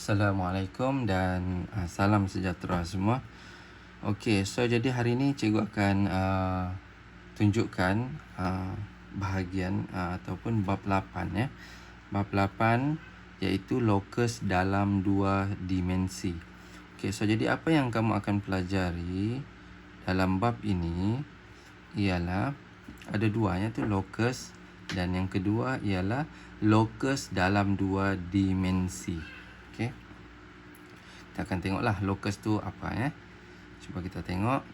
Assalamualaikum dan salam sejahtera semua. Okey, so jadi hari ini cikgu akan tunjukkan bahagian ataupun bab 8 ya. Bab 8 iaitu lokus dalam dua dimensi. Okey, so jadi apa yang kamu akan pelajari dalam bab ini ialah ada dua, iaitu lokus, dan yang kedua ialah lokus dalam dua dimensi. Okey. Kita akan tengoklah lokus tu apa ya. Cuba kita tengok.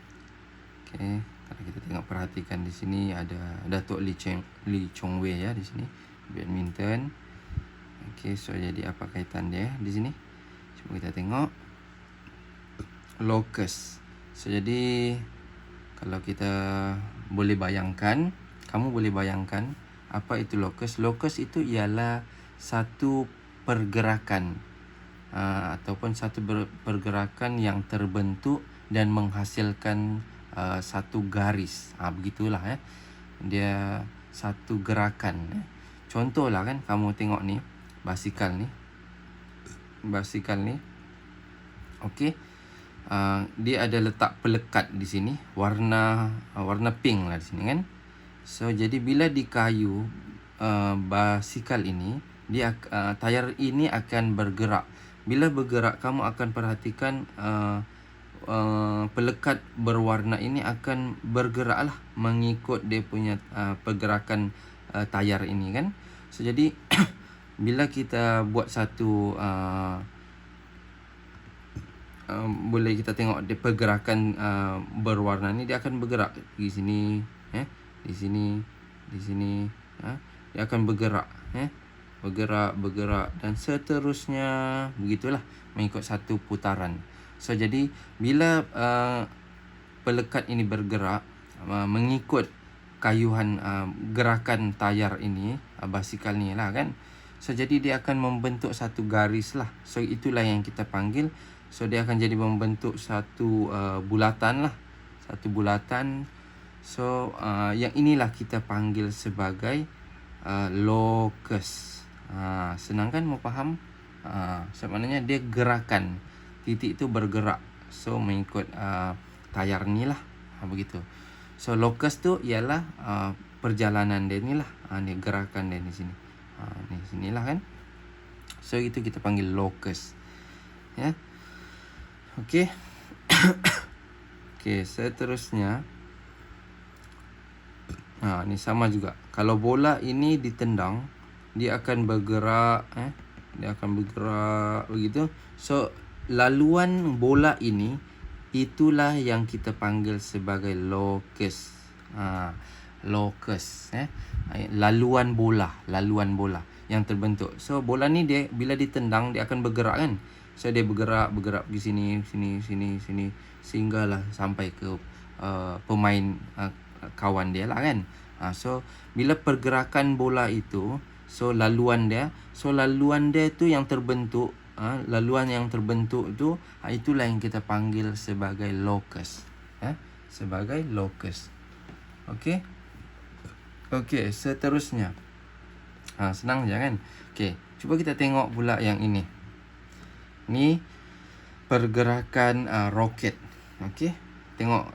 Okey, kalau kita tengok perhatikan di sini ada Datuk Lee Chong Wei ya di sini, badminton. Okey, so jadi apa kaitan dia di sini? Cuba kita tengok lokus. So jadi kalau kita boleh bayangkan, kamu boleh bayangkan apa itu lokus? Lokus itu ialah satu pergerakan ataupun satu pergerakan yang terbentuk dan menghasilkan satu garis. Begitulah ya. Dia satu gerakan. Contohlah kan kamu tengok ni, basikal ni. Okey. Dia ada letak pelekat di sini, warna pink lah di sini kan. So jadi bila dikayu basikal ini, dia tayar ini akan bergerak. Bila bergerak, kamu akan perhatikan pelekat berwarna ini akan bergeraklah mengikut dia punya pergerakan tayar ini kan. So jadi bila kita buat satu boleh kita tengok dia pergerakan berwarna ni, dia akan bergerak di sini di sini dia akan bergerak bergerak dan seterusnya, begitulah mengikut satu putaran. So jadi bila pelekat ini bergerak mengikut kayuhan gerakan tayar ini, basikal ni lah kan. So jadi dia akan membentuk satu garis lah. So itulah yang kita panggil. So dia akan jadi membentuk satu bulatan lah, satu bulatan. So yang inilah kita panggil sebagai lokus. Senang kan mau faham? Sebenarnya dia gerakan, titik itu bergerak. So mengikut tayar ni lah, begitu. So lokus tu ialah perjalanan dia ni lah, ni gerakan dia di sini. Ni sinilah kan. So itu kita panggil lokus. Ya. Okey. Okey, seterusnya ni sama juga. Kalau bola ini ditendang, dia akan bergerak dia akan bergerak begitu. So laluan bola ini, itulah yang kita panggil sebagai lokus. Lokus laluan bola yang terbentuk. So bola ni dia bila ditendang dia akan bergerak kan. So dia bergerak di sini sehinggalah sampai ke pemain kawan dia lah kan. So bila pergerakan bola itu, so laluan dia tu yang terbentuk, laluan yang terbentuk tu, itulah yang kita panggil sebagai lokus. Sebagai lokus. Okey. Okey, seterusnya. Senang je kan? Okey, cuba kita tengok pula yang ini. Ni pergerakan roket. Okey. Tengok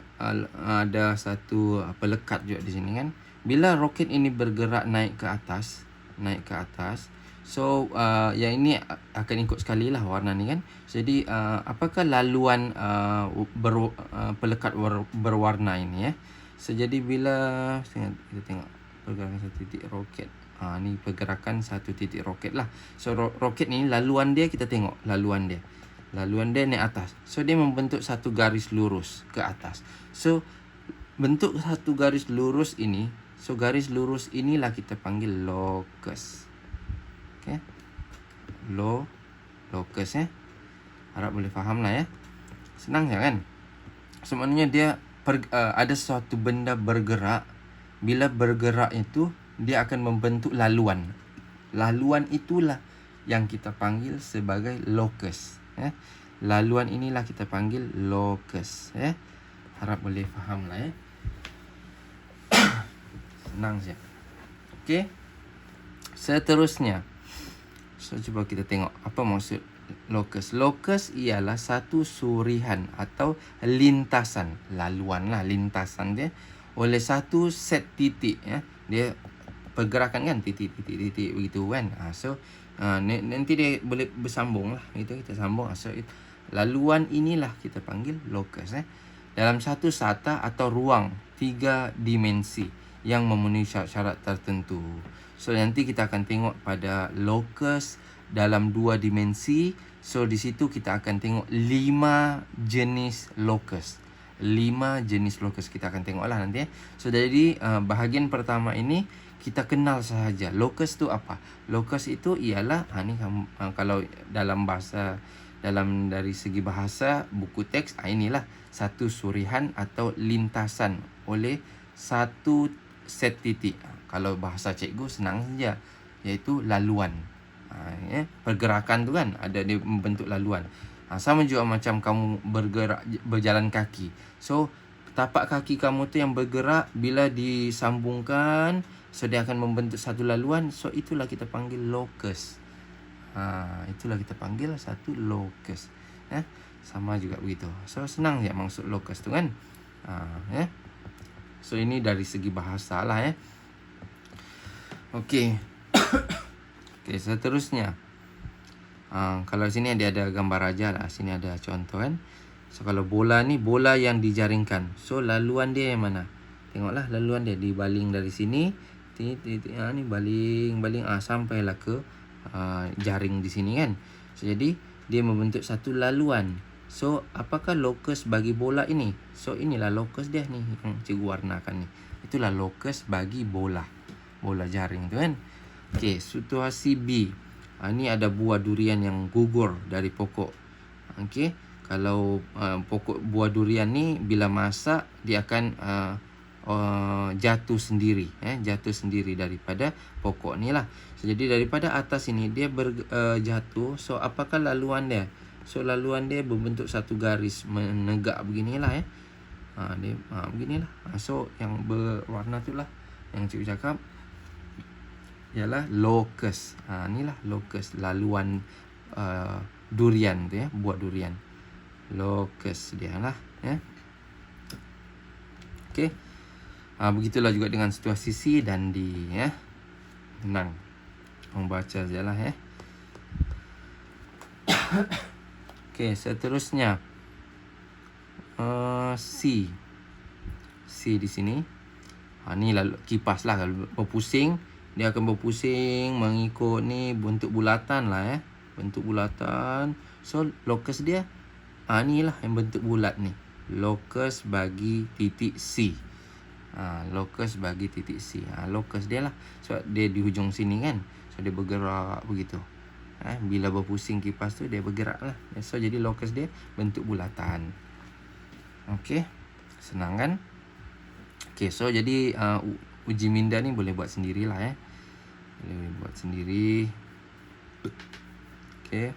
ada satu pelekat juga di sini kan. Bila roket ini bergerak naik ke atas, so yang ini akan ikut sekali lah warna ni kan. Jadi apakah laluan pelekat berwarna ini ya. So jadi bila kita tengok pergerakan satu titik roket, ni pergerakan satu titik roket lah. So roket ni laluan dia, kita tengok laluan dia naik atas. So dia membentuk satu garis lurus ke atas. So bentuk satu garis lurus ini, so garis lurus inilah kita panggil lokus. Okey. Lokus ya. Harap boleh faham lah ya. Senang je kan? Sebenarnya dia ada suatu benda bergerak. Bila bergerak itu, dia akan membentuk laluan. Laluan itulah yang kita panggil sebagai lokus. Laluan inilah kita panggil lokus. Harap boleh faham lah ya. Senang saja. Okey. Seterusnya. So cuba kita tengok apa maksud locus. Locus ialah satu surihan atau lintasan, laluan lah, lintasan dia oleh satu set titik ya. Dia pergerakan kan, titik begitu kan. So nanti dia boleh bersambung lah, itu kita sambung. So laluan inilah kita panggil locus dalam satu sata atau ruang 3 dimensi yang memenuhi syarat-syarat tertentu. So nanti kita akan tengok pada locus dalam 2 dimensi. So di situ kita akan tengok 5 jenis locus. 5 jenis locus kita akan tengok lah nanti. So jadi bahagian pertama ini kita kenal sahaja locus tu apa. Locus itu ialah ni kalau dalam bahasa, dalam dari segi bahasa buku teks, inilah satu surihan atau lintasan oleh satu set titik. Kalau bahasa cikgu senang saja, iaitu laluan. Pergerakan tu kan ada dia membentuk laluan. Sama juga macam kamu bergerak, berjalan kaki. So tapak kaki kamu tu yang bergerak, bila disambungkan, so dia akan membentuk satu laluan. So itulah kita panggil locus. Itulah kita panggil satu locus. Sama juga begitu. So senang je maksud locus tu kan. So ini dari segi bahasa lah Okey. Okey, seterusnya. Kalau sini dia ada gambar raja lah. Sini ada contoh kan. So kalau bola ni, bola yang dijaringkan. So laluan dia yang mana? Tengoklah laluan dia dibaling dari sini. Ni baling sampailah ke jaring di sini kan. So jadi dia membentuk satu laluan. So apakah locus bagi bola ini? So inilah locus dia ni yang cikgu warnakan ni. Itulah locus bagi bola jaring tu kan. Okey, situasi B. Ni ada buah durian yang gugur dari pokok. Okey, kalau pokok buah durian ni bila masak dia akan jatuh sendiri daripada pokok ni lah. So jadi daripada atas ini dia jatuh. So apakah laluan dia? So laluan dia berbentuk satu garis menegak beginilah dia beginilah. So yang berwarna tu lah yang cikgu cakap ialah locus. Inilah locus, laluan durian tu buah durian. Locus dia lah Okey. Begitulah juga dengan situasi C dan D Tenang. Membaca sajalah Okey, seterusnya C di sini. Ni lalu kipas lah. Kalau berpusing, dia akan berpusing mengikut ni bentuk bulatan lah bentuk bulatan. So locus dia ni lah yang bentuk bulat ni. Locus bagi titik C. Locus bagi titik C. Locus dia lah. So dia di hujung sini kan. So dia bergerak begitu. Bila berpusing kipas tu dia bergerak lah. So jadi locus dia bentuk bulatan. Okey, senang kan? Okey, so jadi uji minda ni boleh buat sendirilah boleh buat sendiri. Okey.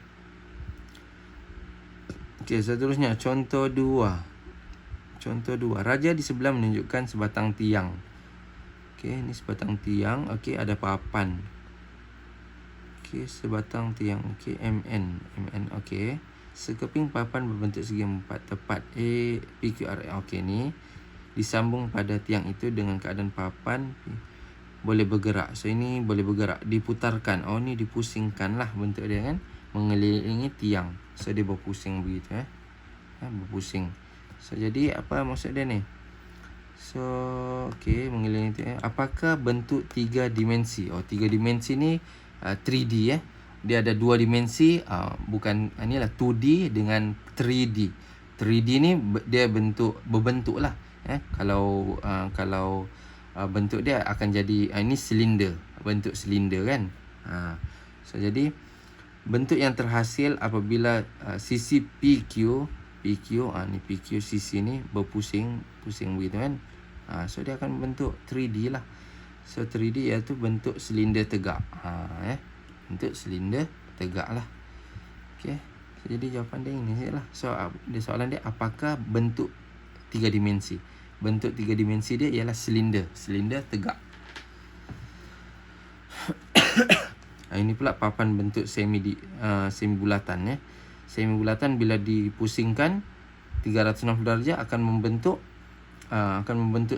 Okey, seterusnya contoh 2. Raja di sebelah menunjukkan sebatang tiang. Okey, ni sebatang tiang. Okey, ada papan. Okey, sebatang tiang. Okey, MN. Okey. Sekeping papan berbentuk segi 4 tepat A, P, Q, R. Okey, ni disambung pada tiang itu dengan keadaan papan boleh bergerak. So ini boleh bergerak, diputarkan. Ni dipusingkan lah bentuk dia kan, mengelilingi tiang. So dia berpusing begitu berpusing. So jadi apa maksud dia ni? So okey, mengelilingi tiang. Apakah bentuk 3 dimensi? 3 dimensi ni 3D Dia ada 2 dimensi, bukan inilah 2D dengan 3D. 3D ni dia berbentuk lah kalau bentuk dia akan jadi ini silinder, bentuk silinder kan. So jadi bentuk yang terhasil apabila sisi PQ ni PQ sisi ni pusing begitu kan. So dia akan bentuk 3D lah. So 3D iaitu bentuk silinder tegak. Bentuk silinder tegak lah. Okey. So, jadi jawapan dia ini sajalah. So soalan dia apakah bentuk 3 dimensi? Bentuk 3 dimensi dia ialah silinder tegak. Ini pula papan bentuk semi bulatan ya. Semi bulatan bila dipusingkan 360 darjah akan membentuk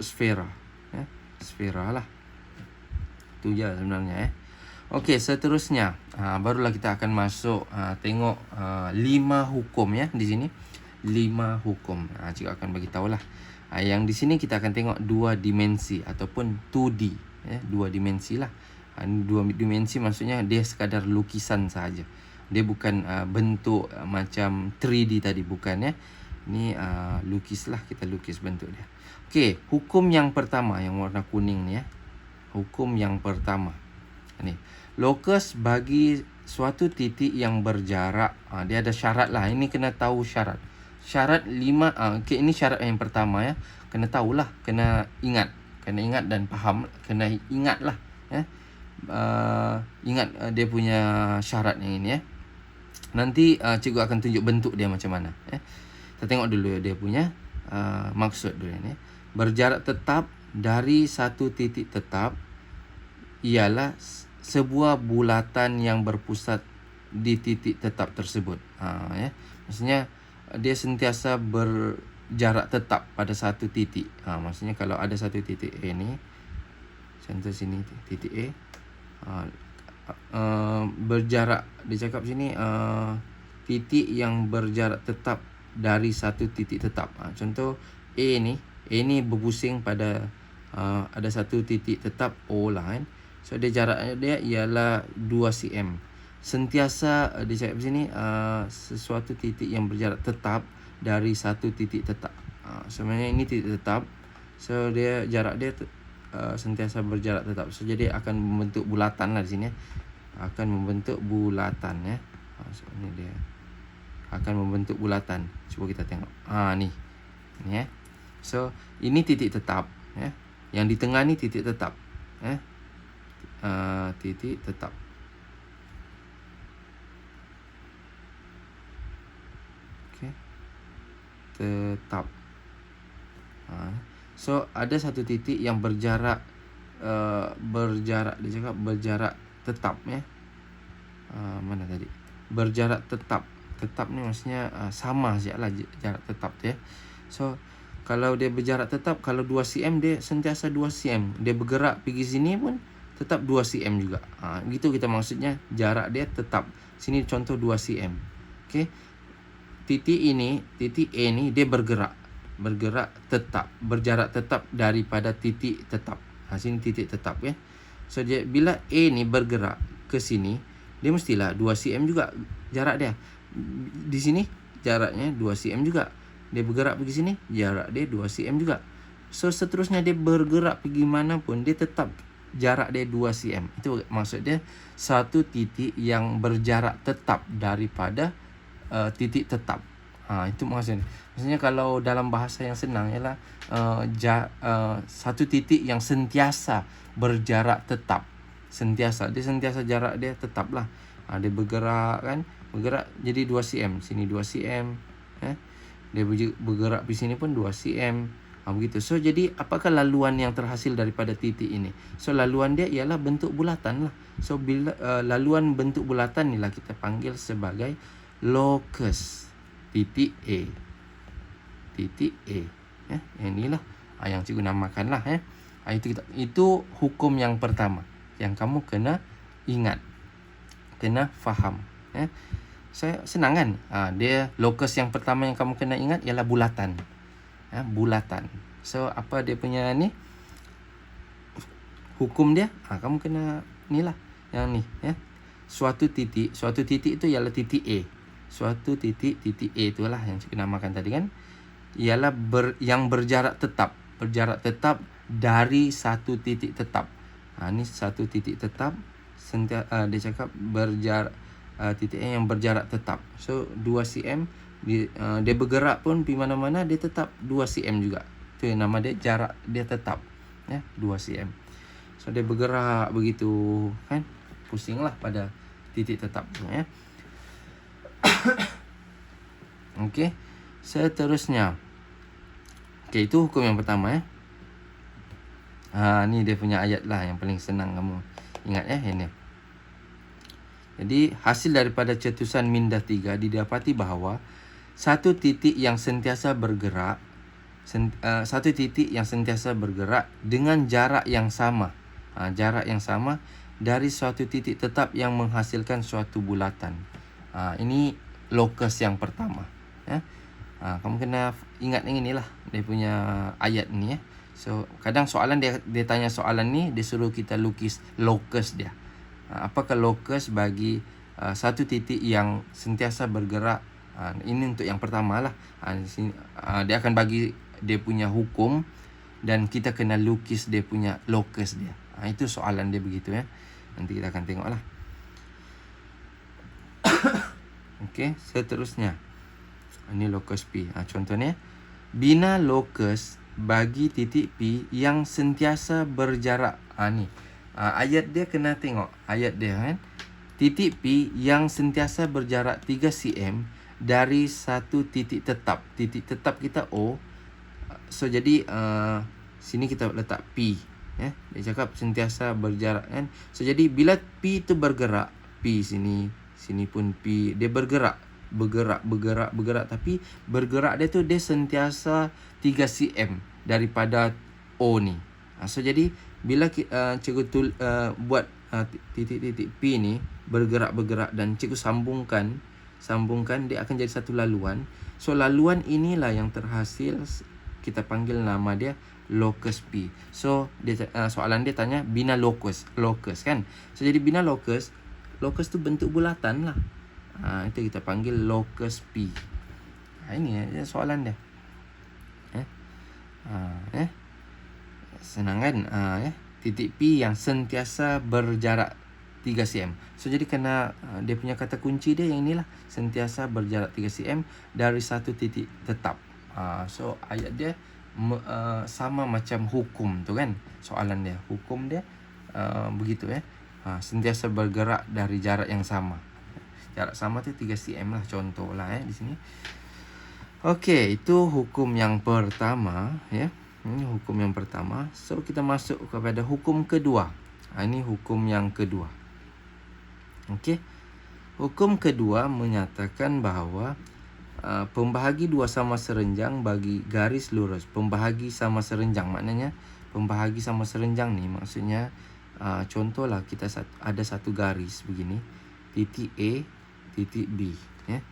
sfera ya. Sfera lah. Itu je sebenarnya ya. Okey, seterusnya barulah kita akan masuk tengok 5 hukum ya di sini. 5 hukum. Cikgu akan bagi tahulah. Yang di sini kita akan tengok 2 dimensi ataupun 2D ya, 2 dimensi lah. 2 dimensi maksudnya dia sekadar lukisan saja. Dia bukan bentuk macam 3D tadi, bukan ya. Ni lukis lah, kita lukis bentuk dia. Okey, hukum yang pertama yang warna kuning ni ya. Hukum yang pertama. Ni, lokus bagi suatu titik yang berjarak, dia ada syarat lah. Ini kena tahu syarat. Syarat 5, okay, ini syarat yang pertama ya. Kena tahulah, kena ingat dan faham, kena ingat lah ya. Ingat dia punya syarat yang ini ya. Nanti cikgu akan tunjuk bentuk dia macam mana ya. Kita tengok dulu dia punya maksud dulu ni. Berjarak tetap dari satu titik tetap ialah sebuah bulatan yang berpusat di titik tetap tersebut. Ya. Maksudnya dia sentiasa berjarak tetap pada satu titik. Maksudnya kalau ada satu titik A ni, contoh sini titik A, berjarak, dia cakap sini titik yang berjarak tetap dari satu titik tetap. Contoh A ni berpusing pada ada satu titik tetap O lah kan. So dia jarak dia ialah 2 cm. Sentiasa dia cakap sini sesuatu titik yang berjarak tetap dari satu titik tetap. Sebenarnya ini titik tetap. So dia jarak dia sentiasa berjarak tetap. So jadi akan membentuk bulatan lah di sini. Akan membentuk bulatan ya. So ini dia akan membentuk bulatan. Cuba kita tengok. Ni ya. So ini titik tetap ya. Yang di tengah ni titik tetap ya. Titik tetap. Okey. Tetap. So ada satu titik yang berjarak dia cakap berjarak tetap ya. Mana tadi? Berjarak tetap. Tetap ni maksudnya sama sajalah jarak tetap tu ya. So kalau dia berjarak tetap, kalau 2 cm dia sentiasa 2 cm. Dia bergerak pergi sini pun tetap 2 cm juga. Gitu kita maksudnya jarak dia tetap. Sini contoh 2 cm. Okey. Titik A ni dia bergerak tetap, berjarak tetap daripada titik tetap. Sini titik tetap ya. So dia, bila A ni bergerak ke sini, dia mestilah 2 cm juga jarak dia. Di sini jaraknya 2 cm juga. Dia bergerak pergi sini, jarak dia 2 cm juga. So seterusnya dia bergerak pergi mana pun, dia tetap jarak dia 2 cm. Itu maksud dia satu titik yang berjarak tetap daripada titik tetap. Itu maksudnya. Maksudnya kalau dalam bahasa yang senang ialah satu titik yang sentiasa berjarak tetap. Dia sentiasa jarak dia tetap lah. Dia bergerak kan, bergerak jadi 2 cm. Sini 2 cm ya. Dia bergerak di sini pun 2 cm. Begitu. So jadi apakah laluan yang terhasil daripada titik ini? So laluan dia ialah bentuk bulatan lah. So bila laluan bentuk bulatan inilah kita panggil sebagai locus titik A. Titik A ya. Yang inilah yang cikgu namakan lah ya. Itu hukum yang pertama yang kamu kena ingat, kena faham ya. Saya senang kan? Dia locus yang pertama yang kamu kena ingat ialah bulatan. Bulatan. So apa dia punya ni? Hukum dia, kamu kena ni lah, yang ni ya. Suatu titik itu ialah titik A. Suatu titik A itulah yang cikgu namakan tadi kan. Ialah yang berjarak tetap dari satu titik tetap. Ni satu titik tetap, dia cakap berjarak titik A yang berjarak tetap. So 2 cm dia bergerak pun di mana-mana dia tetap 2 cm juga. Itu yang nama dia jarak dia tetap ya, 2 cm. So dia bergerak begitu kan, pusinglah pada titik tetap tu ya. Okey, seterusnya. Okey, itu hukum yang pertama ya. Ni dia punya ayat lah yang paling senang kamu ingat ya, ini. Jadi hasil daripada cetusan minda 3 didapati bahawa satu titik yang sentiasa bergerak dengan jarak yang sama. Jarak yang sama dari suatu titik tetap yang menghasilkan suatu bulatan. Ini lokus yang pertama. Kamu kena ingat yang inilah dia punya ayat ni. So kadang soalan dia tanya soalan ni, dia suruh kita lukis lokus dia. Apakah lokus bagi satu titik yang sentiasa bergerak? Ini untuk yang pertama lah. Dia akan bagi dia punya hukum dan kita kena lukis dia punya lokus dia. Itu soalan dia begitu ya. Nanti kita akan tengok lah. Okey, seterusnya. Ini lokus P. Contohnya, bina lokus bagi titik P yang sentiasa berjarak. Ni. Ayat dia kena tengok. Ayat dia kan. Titik P yang sentiasa berjarak 3 cm dari satu titik tetap. Titik tetap kita O. So jadi sini kita letak P. Dia cakap sentiasa berjarak kan. So jadi bila P itu bergerak, P sini pun P, dia bergerak. Tapi bergerak dia tu dia sentiasa 3 cm daripada O ni. So jadi bila cikgu buat titik-titik P ni bergerak dan cikgu sambungkan, dia akan jadi satu laluan. So laluan inilah yang terhasil, kita panggil nama dia lokus P. So dia soalan dia tanya bina lokus kan. So jadi bina lokus tu bentuk bulatan lah. Itu kita panggil lokus P. Ini soalan dia. Senang kan? Titik P yang sentiasa berjarak 3 cm. So jadi kena dia punya kata kunci dia yang inilah, sentiasa berjarak 3 cm dari satu titik tetap. So ayat dia sama macam hukum tu kan. Soalan dia, hukum dia begitu ya. Sentiasa bergerak dari jarak yang sama. Jarak sama tu 3 cm lah, contohlah di sini. Okey, itu hukum yang pertama ya. Ini hukum yang pertama. So kita masuk kepada hukum kedua. Ini hukum yang kedua. Okey. Hukum kedua menyatakan bahawa pembahagi dua sama serenjang bagi garis lurus. Pembahagi sama serenjang maknanya pembahagi sama serenjang ni maksudnya contohlah kita ada satu garis begini, titik A, titik B ya.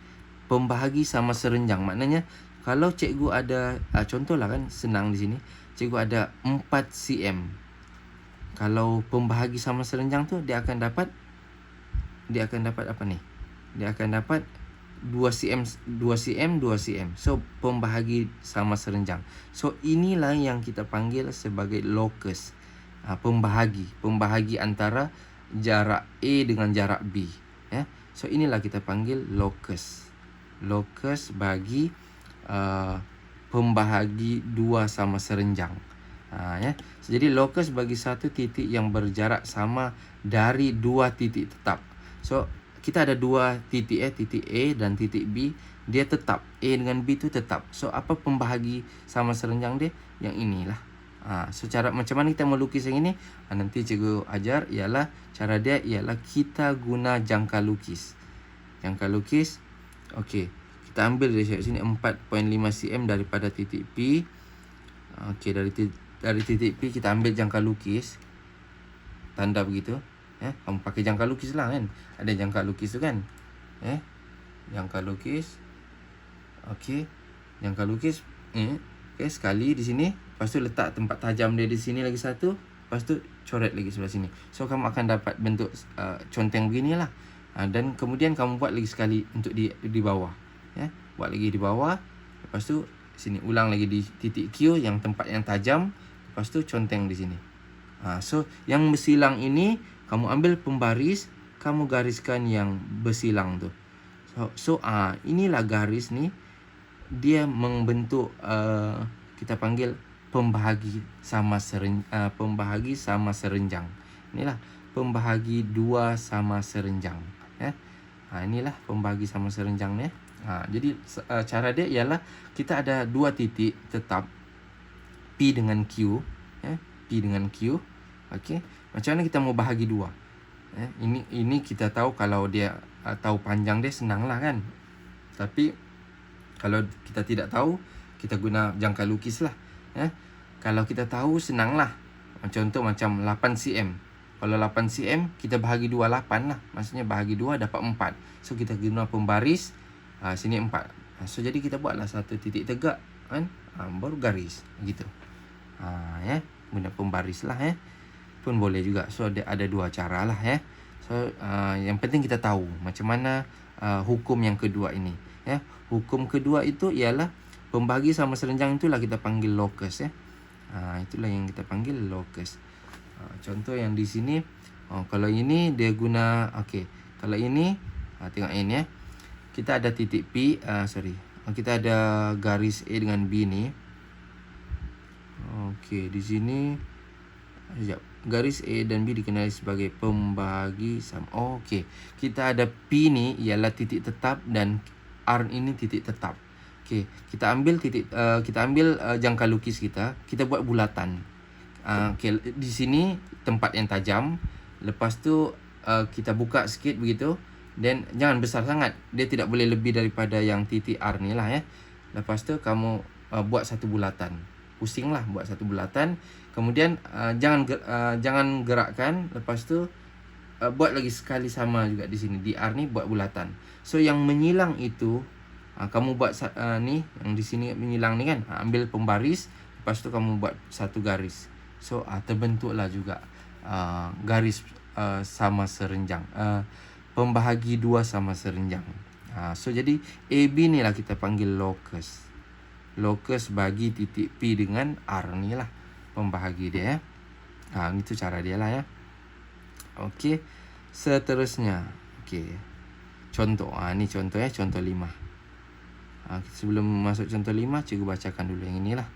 Pembahagi sama serenjang maknanya kalau cikgu ada contohlah kan senang di sini, cikgu ada 4 cm. Kalau pembahagi sama serenjang tu dia akan dapat apa ni? Dia akan dapat 2 cm. So pembahagi sama serenjang. So inilah yang kita panggil sebagai lokus. Pembahagi antara jarak A dengan jarak B ya. So inilah kita panggil lokus. Lokus bagi pembahagi dua sama serenjang. Ya. So, jadi lokus bagi satu titik yang berjarak sama dari dua titik tetap. So kita ada dua titik titik A dan titik B, dia tetap. A dengan B tu tetap. So apa pembahagi sama serenjang dia? Yang inilah. So cara macam mana kita melukis yang ini? Nanti cikgu ajar ialah cara dia ialah kita guna jangka lukis. Jangka lukis. Okey. Kita ambil dari sini 4.5 cm daripada titik P. Okey, dari titik P kita ambil jangka lukis. Tanda begitu. Kamu pakai jangka lukis lah kan. Ada jangka lukis tu kan. Jangka lukis. Okey. Jangka lukis. Okey, sekali di sini. Lepas tu letak tempat tajam dia di sini lagi satu. Lepas tu coret lagi sebelah sini. So kamu akan dapat bentuk conteng beginilah. Dan kemudian kamu buat lagi sekali untuk di bawah. Buat lagi di bawah. Lepas tu sini ulang lagi di titik Q yang tempat yang tajam. Lepas tu conteng di sini. So yang bersilang ini kamu ambil pembaris, kamu gariskan yang bersilang tu. So inilah garis ni, dia membentuk kita panggil pembahagi sama serenjang. Inilah pembahagi dua sama serenjang. Inilah pembahagi sama serenjang ni. Jadi cara dia ialah kita ada dua titik tetap P dengan Q. P dengan Q. Okey. Macam mana kita mau bahagi dua? Ini kita tahu kalau dia tahu panjang dia senang lah kan. Tapi kalau kita tidak tahu, kita guna jangka lukis lah. Kalau kita tahu senang lah. Contoh macam 8 cm. Kalau 8 cm kita bahagi 2 8 lah. Maksudnya bahagi 2 dapat 4. So kita guna pembaris, sini 4. So jadi kita buatlah satu titik tegak kan. Baru garis gitu. Guna pembaris lah pun boleh juga. So ada dua cara lah So yang penting kita tahu macam mana hukum yang kedua ini Hukum kedua itu ialah pembahagi sama serenjang, itulah kita panggil locus itulah yang kita panggil locus. Contoh yang di sini, kalau ini dia guna kalau ini tengok ini kita ada titik P, kita ada garis A dengan B ni. Di sini garis A dan B dikenali sebagai pembahagi sama. Kita ada P ni ialah titik tetap dan R ini titik tetap. Kita ambil jangka lukis kita buat bulatan. Di sini tempat yang tajam. Lepas tu kita buka sikit begitu. Dan jangan besar sangat. Dia tidak boleh lebih daripada yang titik R ni lah Lepas tu kamu buat satu bulatan. Pusinglah buat satu bulatan. Kemudian jangan gerakkan. Lepas tu buat lagi sekali sama juga di sini. Di R ni buat bulatan. So yang menyilang itu kamu buat ni yang di sini menyilang ni kan. Ambil pembaris, lepas tu kamu buat satu garis. So terbentuklah juga garis sama serenjang. Pembahagi dua sama serenjang. So jadi AB ni lah kita panggil locus. Locus bagi titik P dengan R ni lah pembahagi dia itu cara dia lah seterusnya. Contoh ni contoh contoh 5. Sebelum masuk contoh 5, cikgu bacakan dulu yang inilah.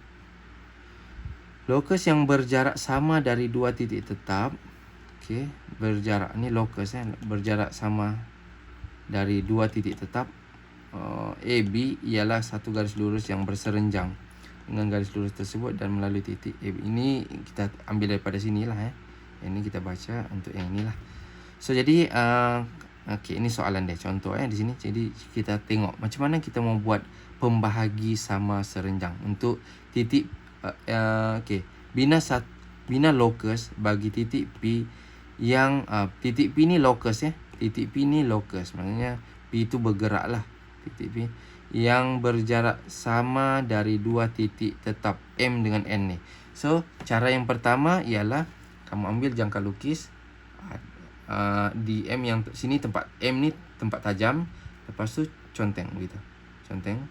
Locus yang berjarak sama dari dua titik tetap. Berjarak ni locus berjarak sama dari dua titik tetap. AB ialah satu garis lurus yang berserenjang dengan garis lurus tersebut dan melalui titik AB. Ini kita ambil daripada sinilah Ini kita baca untuk yang inilah. So jadi ini soalan dia, contoh di sini. Jadi kita tengok macam mana kita mau buat pembahagi sama serenjang untuk titik bina locus bagi titik P yang titik P ni locus titik P ni locus, maknanya P itu bergerak lah. Titik P yang berjarak sama dari dua titik tetap M dengan N ni. So cara yang pertama ialah kamu ambil jangka lukis di M yang sini, tempat M ni tempat tajam. Lepas tu conteng begitu. Conteng.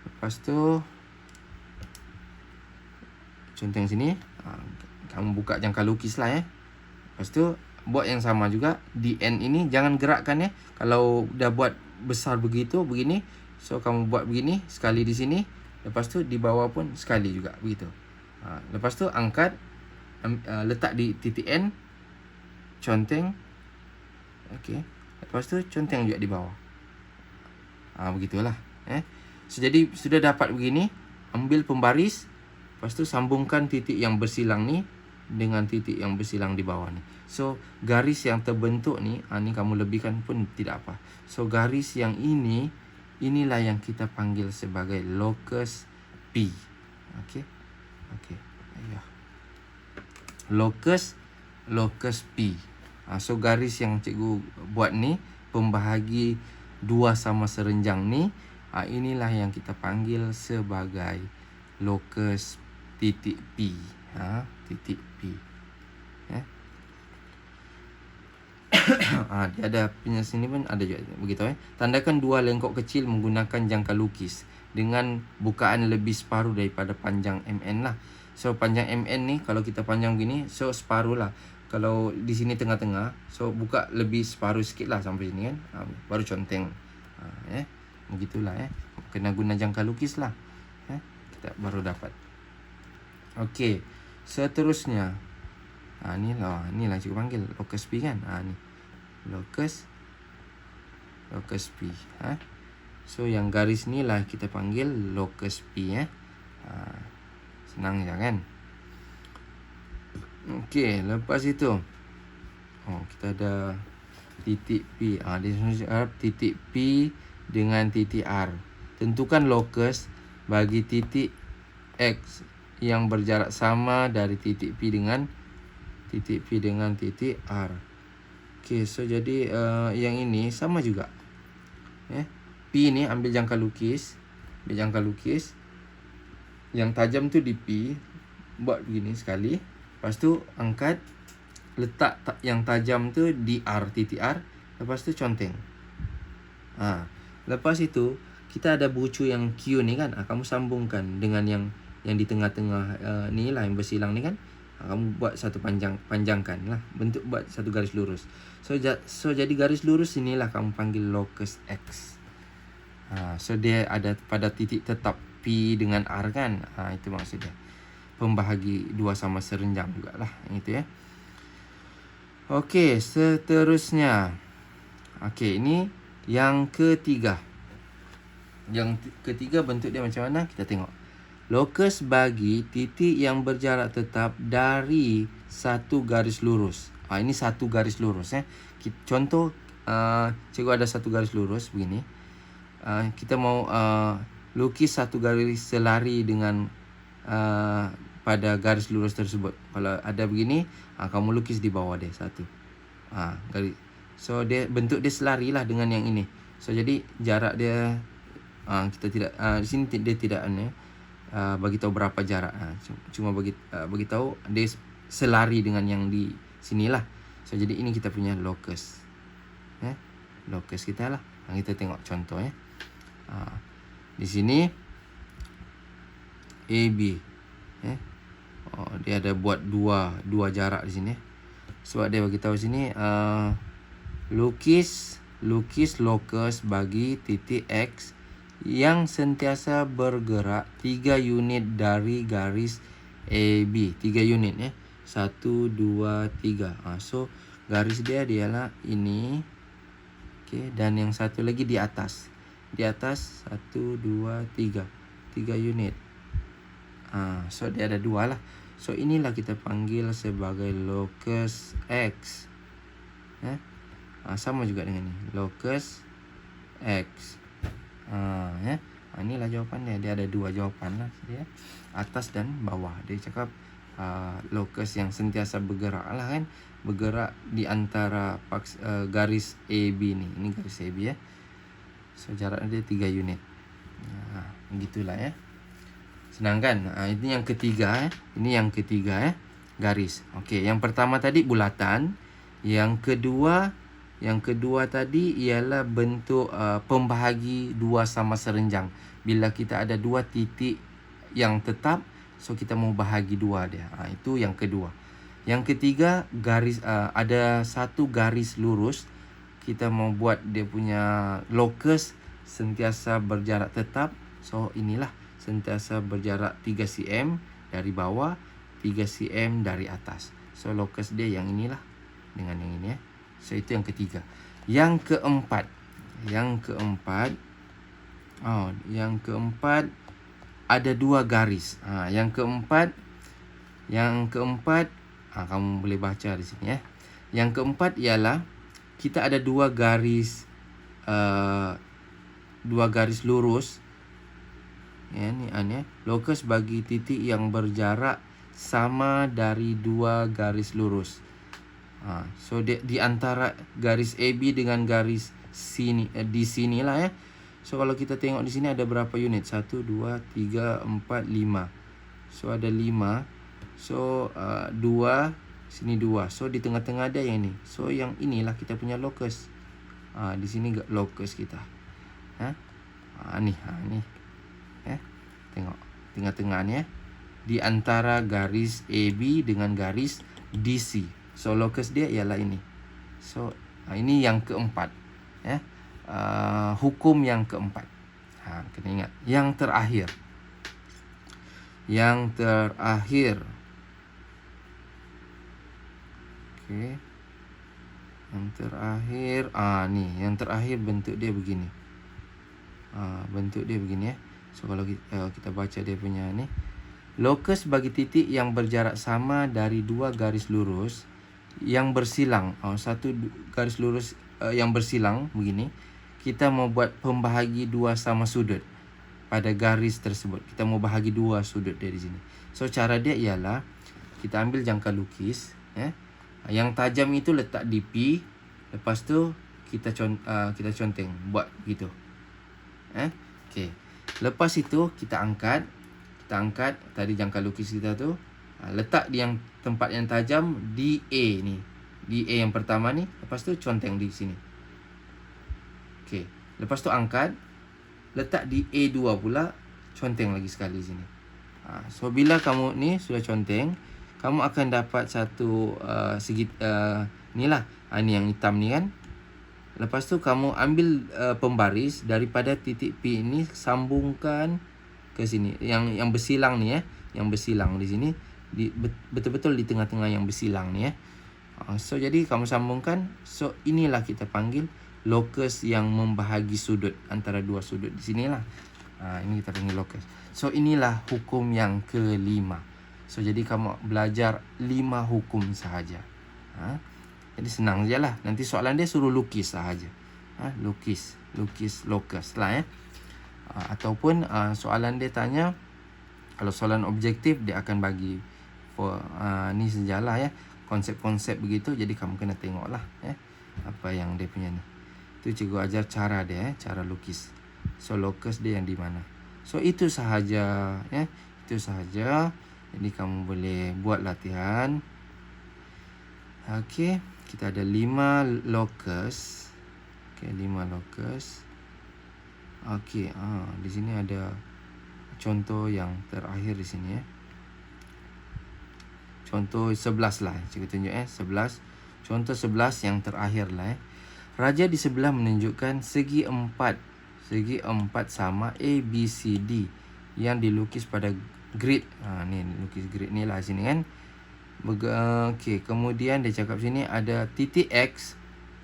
Lepas tu conteng sini. Kamu buka jangka lukis lah Lepas tu buat yang sama juga. Di N ini jangan gerakkan Kalau dah buat besar begitu, begini. So kamu buat begini sekali di sini. Lepas tu di bawah pun sekali juga begitu. Lepas tu angkat, letak di titik N, conteng. Lepas tu conteng juga di bawah. Begitulah So jadi sudah dapat begini, ambil pembaris. Lepas tu sambungkan titik yang bersilang ni dengan titik yang bersilang di bawah ni. So garis yang terbentuk ni, ni kamu lebihkan pun tidak apa. So garis yang inilah yang kita panggil sebagai locus P. Locus P. So garis yang cikgu buat ni, pembahagi dua sama serenjang ni, inilah yang kita panggil sebagai locus titik P. Titik P. Dia ada punya sini pun ada juga begitu Tandakan dua lengkok kecil menggunakan jangka lukis dengan bukaan lebih separuh daripada panjang MN lah. So panjang MN ni kalau kita panjang begini, so separuh lah. Kalau di sini tengah-tengah, so buka lebih separuh sikit lah sampai sini kan. Baru conteng. Begitulah kena guna jangka lukis lah. Kita baru dapat. Seterusnya. Inilah cikgu panggil locus P kan. Ni locus P. So yang garis ni lah kita panggil locus P ya. Senang je kan. Okey, lepas itu kita ada titik P. Definisi Arab titik P dengan titik R. Tentukan locus bagi titik X yang berjarak sama dari titik P dengan titik R. Okey, so jadi yang ini sama juga. P ni ambil jangka lukis. Yang tajam tu di P. Buat begini sekali. Lepas tu angkat, letak yang tajam tu di R, titik R. Lepas tu conteng. Lepas itu kita ada bucu yang Q ni kan. Kamu sambungkan dengan yang di tengah-tengah ni lah, yang bersilang ni kan. Kamu buat satu panjangkan lah. Bentuk buat satu garis lurus. So jadi garis lurus inilah kamu panggil locus X. So dia ada pada titik tetap P dengan R kan. Itu maksudnya. Pembahagi dua sama serenjang jugalah. Itu ya. Okey, seterusnya. Okey, ini yang ketiga. Yang ketiga bentuk dia macam mana? Kita tengok. Locus bagi titik yang berjarak tetap dari satu garis lurus. Ini satu garis lurus Contoh, cikgu ada satu garis lurus begini. Kita mau lukis satu garis selari dengan pada garis lurus tersebut. Kalau ada begini, kamu lukis di bawah dia satu. Garis. So dia bentuk dia selari lah dengan yang ini. So jadi jarak dia kita tidak di sini dia tidak bagi tahu berapa jarak. Cuma bagi tahu dia selari dengan yang di sinilah. So jadi ini kita punya locus. Locus kita lah. Kita tengok contoh di sini AB. Dia ada buat dua jarak di sini. Sebab dia bagi tahu sini lukis locus bagi titik X yang sentiasa bergerak 3 unit dari garis AB. 3 unit 1, 2, 3. So garis dia ialah ini. Okey, dan yang satu lagi di atas. Di atas 1, 2, 3. 3 unit. So dia ada dua lah. So inilah kita panggil sebagai locus X. Sama juga dengan ni. Locus X. Inilah jawapan dia. Dia ada dua jawapan lah dia. Atas dan bawah. Dia cakap locus yang sentiasa bergerak lah kan. Bergerak di antara garis AB ni. Ini garis AB So jaraknya dia 3 unit. Begitulah Senang kan? Ini yang ketiga Ini yang ketiga garis. Okey, yang pertama tadi bulatan. Yang kedua tadi ialah bentuk pembahagi dua sama serenjang. Bila kita ada dua titik yang tetap, so kita mau bahagi dua dia. Itu yang kedua. Yang ketiga garis ada satu garis lurus. Kita mau buat dia punya locus sentiasa berjarak tetap. So inilah sentiasa berjarak 3 cm dari bawah, 3 cm dari atas. So locus dia yang inilah dengan yang ini So itu yang ketiga. Yang keempat ada dua garis. Yang keempat kamu boleh baca di sini Yang keempat ialah kita ada dua garis lurus. Ni locus bagi titik yang berjarak sama dari dua garis lurus. So di antara garis AB dengan garis sini di sinilah So kalau kita tengok di sini ada berapa unit? 1, 2, 3, 4, 5. So ada 5. So 2, sini 2. So di tengah-tengah ada yang ini. So yang inilah kita punya locus. Di sini locus kita. Ni. Tengok tengah-tengah ni di antara garis AB dengan garis DC. So locus dia ialah ini. So ini yang keempat. Hukum yang keempat. Kena ingat. Yang terakhir. Okey. Yang terakhir ni, yang terakhir bentuk dia begini. Bentuk dia begini ya. So kalau kita baca dia punya ni, lokus bagi titik yang berjarak sama dari dua garis lurus yang bersilang. Satu garis lurus yang bersilang begini. Kita mau buat pembahagi dua sama sudut pada garis tersebut. Kita mau bahagi dua sudut dari sini. So cara dia ialah kita ambil jangka lukis, yang tajam itu letak di P. Lepas tu kita conteng, buat begitu. Okey. Lepas itu kita angkat tadi jangka lukis kita tu, letak di yang tempat yang tajam di A ni. Di A yang pertama ni, lepas tu conteng di sini. Okey. Lepas tu angkat, letak di A2 pula, conteng lagi sekali sini. So bila kamu ni sudah conteng, kamu akan dapat satu segi ni lah. Ni yang hitam ni kan. Lepas tu kamu ambil pembaris daripada titik P ini, sambungkan ke sini. Yang bersilang ni yang bersilang di sini, betul-betul di tengah-tengah yang bersilang ni So jadi kamu sambungkan. So inilah kita panggil lokus yang membahagi sudut antara dua sudut di sinilah. Ini kita panggil lokus. So inilah hukum yang kelima. So jadi kamu belajar 5 hukum sahaja. Jadi senang je lah. Nanti soalan dia suruh lukis sahaja. Lukis lokus lah ataupun soalan dia tanya, kalau soalan objektif dia akan bagi ni sajalah konsep-konsep begitu. Jadi kamu kena tengok lah apa yang dia punya ni. Itu cikgu ajar cara dia cara lukis. So lokus dia yang di mana. So itu sahaja itu sahaja. Jadi kamu boleh buat latihan. Okey, kita ada 5 lokus. Okey, 5 lokus. Okey, di sini ada contoh yang terakhir di sini Contoh 11 lah. Cikgu tunjuk 11. Contoh 11 yang terakhir lah Raja di sebelah menunjukkan segi 4 sama A, B, C, D yang dilukis pada grid. Ni lukis grid ni lah sini kan. Okey, kemudian dia cakap sini ada titik X.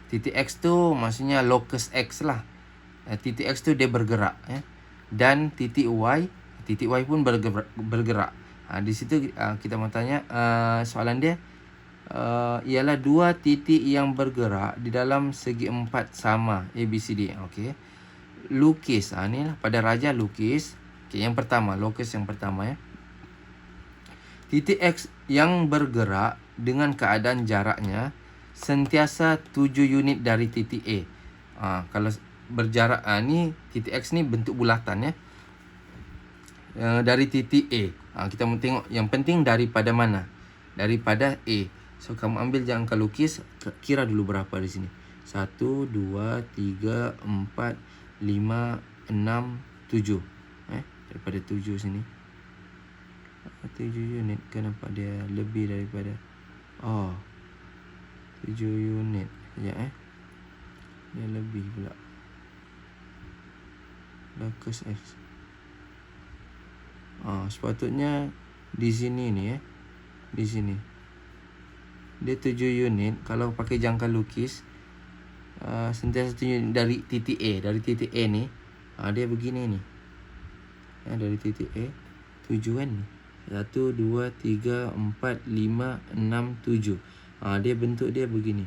Titik X tu maksudnya lokus X lah. Titik X tu dia bergerak dan titik Y pun bergerak. Di situ kita mau tanya, soalan dia ialah dua titik yang bergerak di dalam segi 4 sama A, B, C, D. Okey. Lukis. Ni lah pada raja lukis. Okey, yang pertama, lokus yang pertama Titik X yang bergerak dengan keadaan jaraknya sentiasa 7 unit dari titik A. Kalau berjarak ni titik X ni bentuk bulatan dari titik A. Kita mau tengok yang penting daripada mana? Daripada A. So kamu ambil jangka lukis, kira dulu berapa di sini. 1 2 3 4 5 6 7. Daripada 7 sini. 7 unit. Kenapa dia lebih daripada 7 unit. Sekejap dia lebih pula. Lokus X. Sepatutnya di sini ni di sini. Dia 7 unit. Kalau pakai jangka lukis, sentiasa 7 unit dari titik A. Dari titik A ni, dia begini ni. Dari titik A 7 kan ni. 1 2 3 4 5 6 7. Dia bentuk dia begini.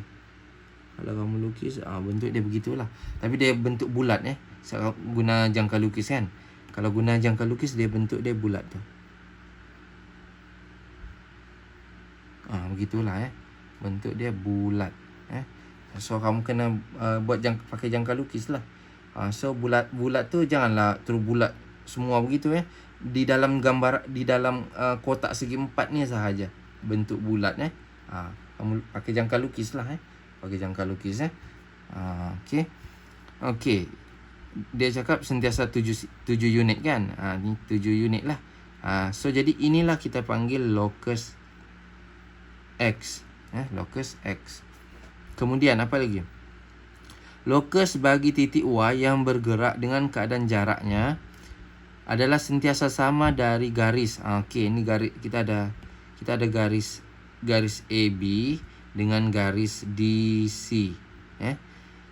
Kalau kamu lukis, bentuk dia begitulah. Tapi dia bentuk bulat Saya guna jangka lukis kan. Kalau guna jangka lukis, dia bentuk dia bulat tu. Begitulah bentuk dia bulat. So kamu kena buat pakai jangka lukis lah. So bulat tu janganlah terus bulat semua begitu Di dalam gambar, di dalam kotak segi 4 ni sahaja bentuk bulat kamu pakai jangka lukis lah pakai jangka lukis Okey. Dia cakap sentiasa 7 unit kan. Ni 7 unit lah. So jadi inilah kita panggil lokus X. Lokus X. Kemudian apa lagi? Lokus bagi titik Y yang bergerak dengan keadaan jaraknya adalah sentiasa sama dari garis. Okey, ini garis kita ada garis AB dengan garis DC.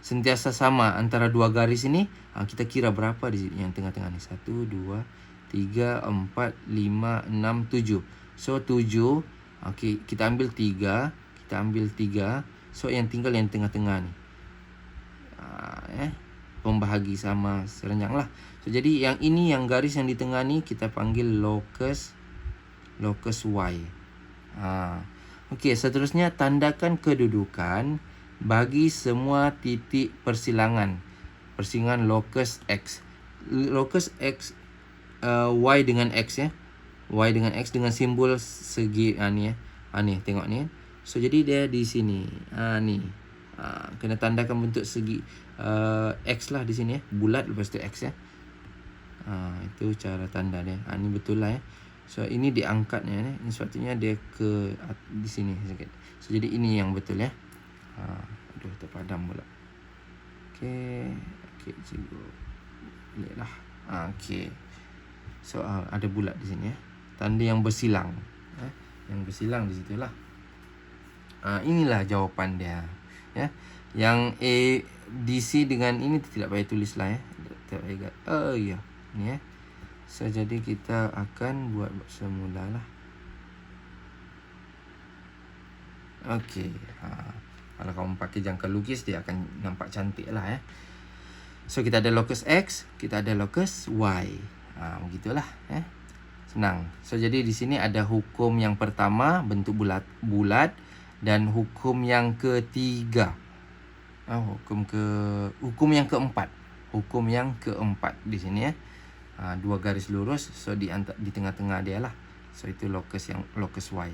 sentiasa sama antara dua garis ini, kita kira berapa di sini yang tengah-tengah ni. 1, 2, 3, 4, 5, 6, 7. So 7, okey, kita ambil 3, So yang tinggal yang tengah-tengah ni. Pembahagi sama serenjang lah. So jadi yang ini, yang garis yang di tengah ni kita panggil locus Y. Okey, seterusnya tandakan kedudukan bagi semua titik persilangan locus X. Locus X, Y dengan X ya. Y dengan X dengan simbol segi ni ni tengok ni. So jadi dia di sini. Ni. Kena tandakan bentuk segi X lah di sini ya. Bulat lepas tu X ya. Itu cara tanda dia. Ni betul lah ya. So ini diangkatnya ni. Ini sepatutnya dia ke di sini sikit. So jadi ini yang betul ya. Aduh terpadam pula. Okey, cikgu. Lihatlah. Okey. So ada bulat di sini ya. Tanda yang bersilang. Yang bersilang di situlah. Inilah jawapan dia. Ya. Yang A, D, C dengan ini tidak payah tulis lah ya. Tak payah. Ya. Ni ya. So jadi kita akan buat semula lah. Okey. Kalau kamu pakai jangka lukis, dia akan nampak cantik lah ya. So kita ada locus X, kita ada locus Y. Begitulah ya. Senang. So jadi di sini ada hukum yang pertama bentuk bulat dan hukum yang ketiga. Hukum yang keempat. Hukum yang keempat di sini ya. Dua garis lurus, so di tengah-tengah dia lah. So itu locus Y.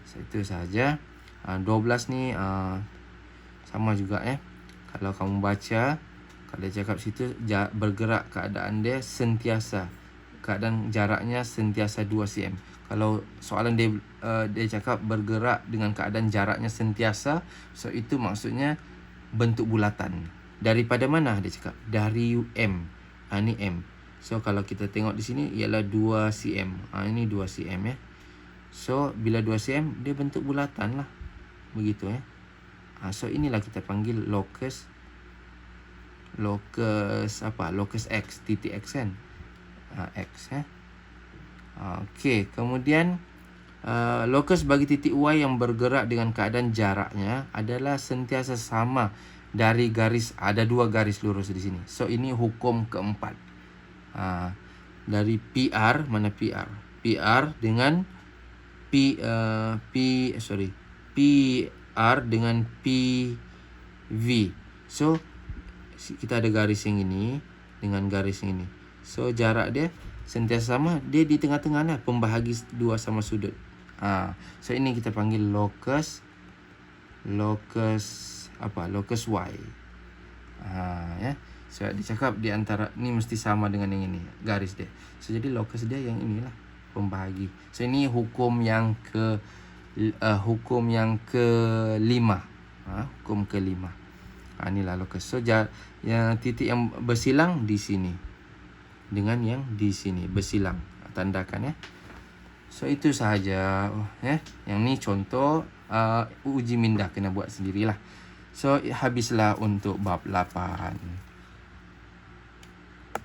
So itu saja. 12 ni sama juga ya. Kalau kamu baca, kalau dia cakap situ bergerak keadaan dia sentiasa. Keadaan jaraknya sentiasa 2 cm. Kalau soalan dia cakap bergerak dengan keadaan jaraknya sentiasa, so itu maksudnya bentuk bulatan. Daripada mana dia cakap? Dari M. Ni M. So kalau kita tengok di sini ialah 2 cm. Ini 2 cm ya. So bila 2 cm dia bentuk bulatan lah. Begitu ya. So inilah kita panggil locus X, titik X kan. X ya. Okey, kemudian locus bagi titik Y yang bergerak dengan keadaan jaraknya adalah sentiasa sama dari garis, ada 2 garis lurus di sini. So ini hukum keempat. Dari PR, mana PR? PR dengan PR dengan PV. So kita ada garis yang ini dengan garis yang ini. So jarak dia sentiasa sama, dia di tengah-tengah lah, pembahagi dua sama sudut. So ini kita panggil locus Y. Ya. So dia cakap di antara ni mesti sama dengan yang ini, garis dia. So jadi locus dia yang inilah, pembahagi. So ini hukum yang kelima. Hukum kelima. Inilah locus. So yang titik yang bersilang di sini dengan yang di sini bersilang, tandakan ya. So itu sahaja ya. Yang ni contoh uji minda, kena buat sendirilah. So habislah untuk bab 8.